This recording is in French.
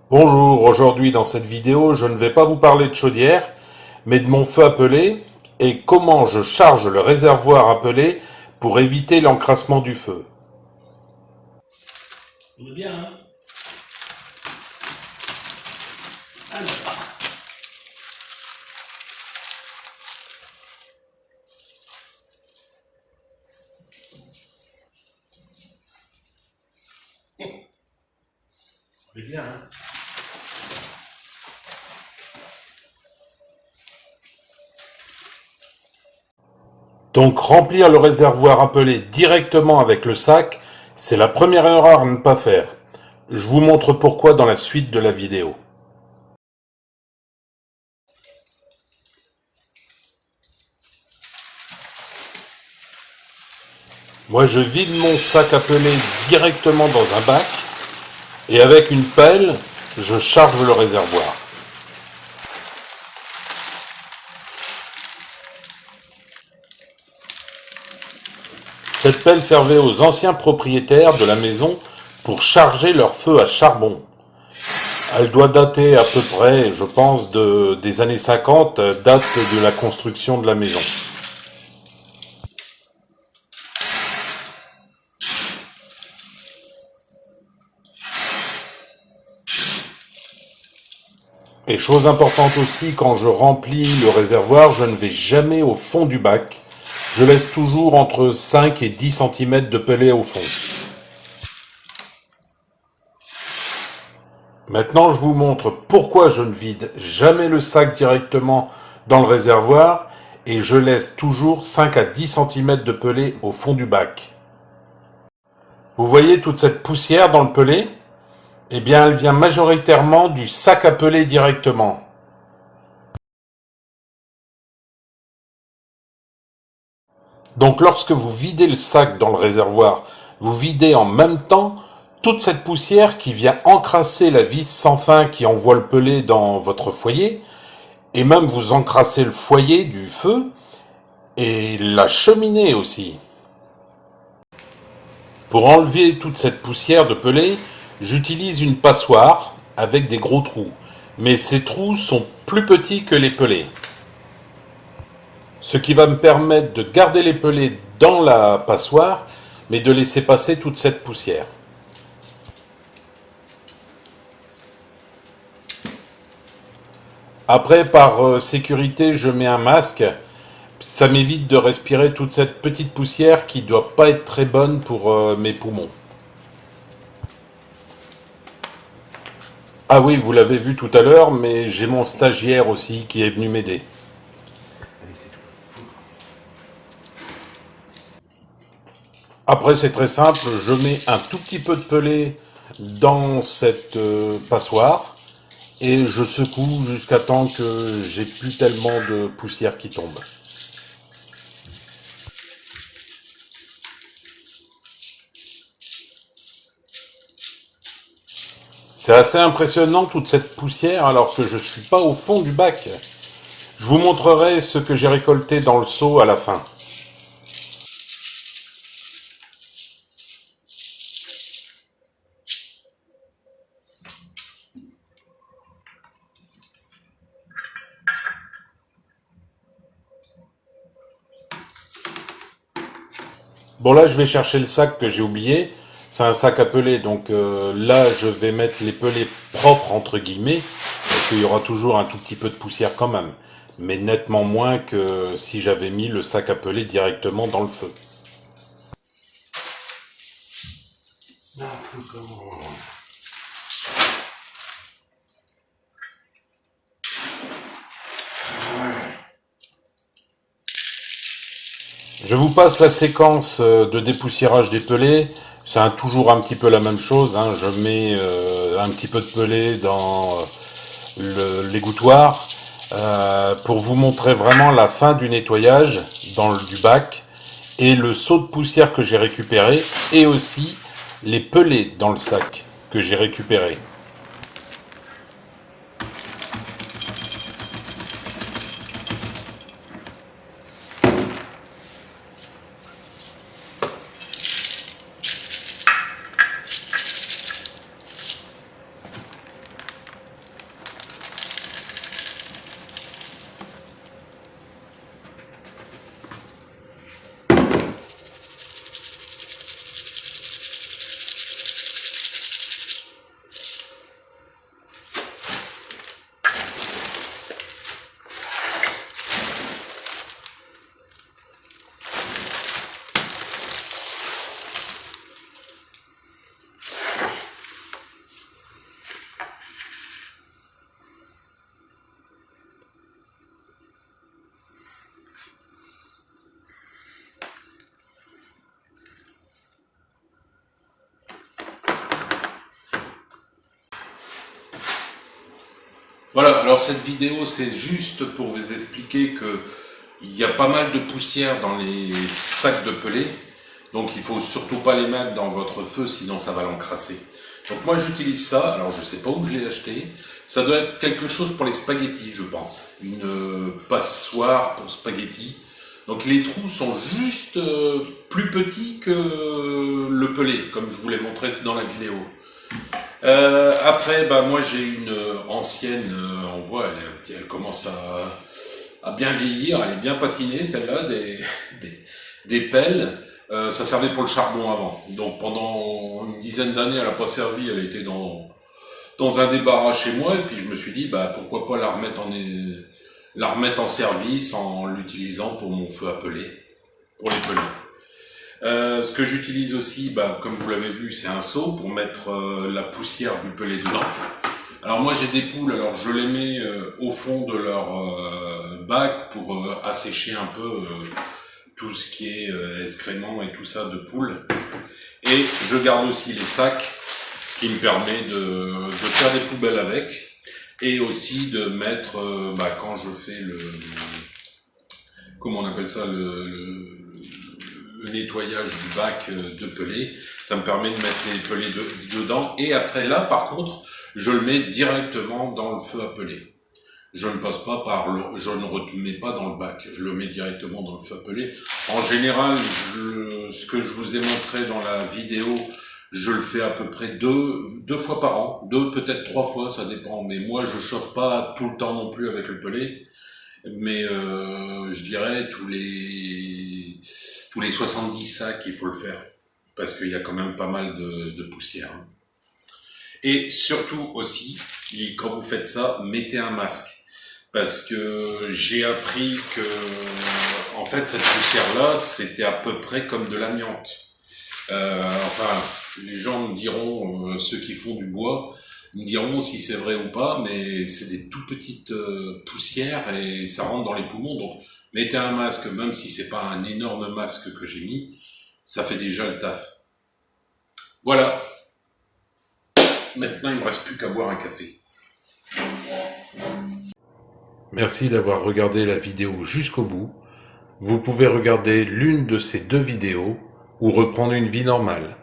Bonjour, aujourd'hui dans cette vidéo, je ne vais pas vous parler de chaudière, mais de mon feu à pellet et comment je charge le réservoir à pellet pour éviter l'encrassement du feu. On est bien, hein? Alors, on est bien, hein? Donc remplir le réservoir à pellet directement avec le sac, c'est la première erreur à ne pas faire. Je vous montre pourquoi dans la suite de la vidéo. Moi je vide mon sac à pellet directement dans un bac et avec une pelle, je charge le réservoir. Cette pelle servait aux anciens propriétaires de la maison pour charger leur feu à charbon. Elle doit dater à peu près, je pense, des années 50, date de la construction de la maison. Et chose importante aussi, quand je remplis le réservoir, je ne vais jamais au fond du bac. Je laisse toujours entre 5 et 10 cm de pellet au fond. Maintenant, je vous montre pourquoi je ne vide jamais le sac directement dans le réservoir et je laisse toujours 5 à 10 cm de pellet au fond du bac. Vous voyez toute cette poussière dans le pellet? Eh bien, elle vient majoritairement du sac à pellet directement. Donc lorsque vous videz le sac dans le réservoir, vous videz en même temps toute cette poussière qui vient encrasser la vis sans fin qui envoie le pellet dans votre foyer, et même vous encrassez le foyer du feu, et la cheminée aussi. Pour enlever toute cette poussière de pellet, j'utilise une passoire avec des gros trous. Mais ces trous sont plus petits que les pellets. Ce qui va me permettre de garder les pellets dans la passoire, mais de laisser passer toute cette poussière. Après, par sécurité, je mets un masque. Ça m'évite de respirer toute cette petite poussière qui doit pas être très bonne pour mes poumons. Ah oui, vous l'avez vu tout à l'heure, mais j'ai mon stagiaire aussi qui est venu m'aider. Allez, c'est tout. Après, c'est très simple, je mets un tout petit peu de pellet dans cette passoire et je secoue jusqu'à temps que j'ai plus tellement de poussière qui tombe. C'est assez impressionnant toute cette poussière alors que je ne suis pas au fond du bac. Je vous montrerai ce que j'ai récolté dans le seau à la fin. Bon là, je vais chercher le sac que j'ai oublié. C'est un sac à pellet, donc là, je vais mettre les pellets propres entre guillemets, parce qu'il y aura toujours un tout petit peu de poussière quand même, mais nettement moins que si j'avais mis le sac à pellet directement dans le feu. Non, faut comment... Je vous passe la séquence de dépoussiérage des pellets. C'est toujours un petit peu la même chose, hein. Je mets un petit peu de pellet dans l'égouttoir pour vous montrer vraiment la fin du nettoyage du bac et le seau de poussière que j'ai récupéré et aussi les pellets dans le sac que j'ai récupéré. Voilà, alors cette vidéo, c'est juste pour vous expliquer que il y a pas mal de poussière dans les sacs de pelés, donc il faut surtout pas les mettre dans votre feu, sinon ça va l'encrasser. Donc moi j'utilise ça, alors je sais pas où je l'ai acheté, ça doit être quelque chose pour les spaghettis, je pense, une passoire pour spaghettis. Donc les trous sont juste plus petits que le pelé, comme je vous l'ai montré dans la vidéo. Après, bah moi j'ai une ancienne, on voit, elle commence à bien vieillir, elle est bien patinée celle-là, des pelles. Ça servait pour le charbon avant. Donc pendant une dizaine d'années, elle n'a pas servi, elle était dans un débarras chez moi, et puis je me suis dit, bah pourquoi pas la remettre en service en l'utilisant pour mon feu à peler, pour les pelets. Ce que j'utilise aussi, bah, comme vous l'avez vu, c'est un seau pour mettre la poussière du pelé dedans. Alors moi j'ai des poules, alors je les mets au fond de leur bac pour assécher un peu tout ce qui est excréments et tout ça de poules. Et je garde aussi les sacs, ce qui me permet de faire des poubelles avec, et aussi de mettre, quand je fais comment on appelle ça, le nettoyage du bac de pelé, ça me permet de mettre les pelés dedans, et après là par contre, je le mets directement dans le feu à peler. Je ne passe pas par l'eau, je ne remets pas dans le bac, je le mets directement dans le feu à peler. En général, ce que je vous ai montré dans la vidéo, je le fais à peu près deux fois par an, peut-être 3 fois, ça dépend. Mais moi, je chauffe pas tout le temps non plus avec le pelé, mais je dirais tous les 70 sacs, il faut le faire, parce qu'il y a quand même pas mal de poussière. Et surtout aussi, quand vous faites ça, mettez un masque. Parce que j'ai appris que, en fait, cette poussière-là, c'était à peu près comme de l'amiante. Enfin, les gens me diront, ceux qui font du bois, me diront si c'est vrai ou pas, mais c'est des tout petites poussières et ça rentre dans les poumons. Donc, mettez un masque, même si c'est pas un énorme masque que j'ai mis, ça fait déjà le taf. Voilà. Maintenant, il me reste plus qu'à boire un café. Merci d'avoir regardé la vidéo jusqu'au bout. Vous pouvez regarder l'une de ces 2 vidéos ou reprendre une vie normale.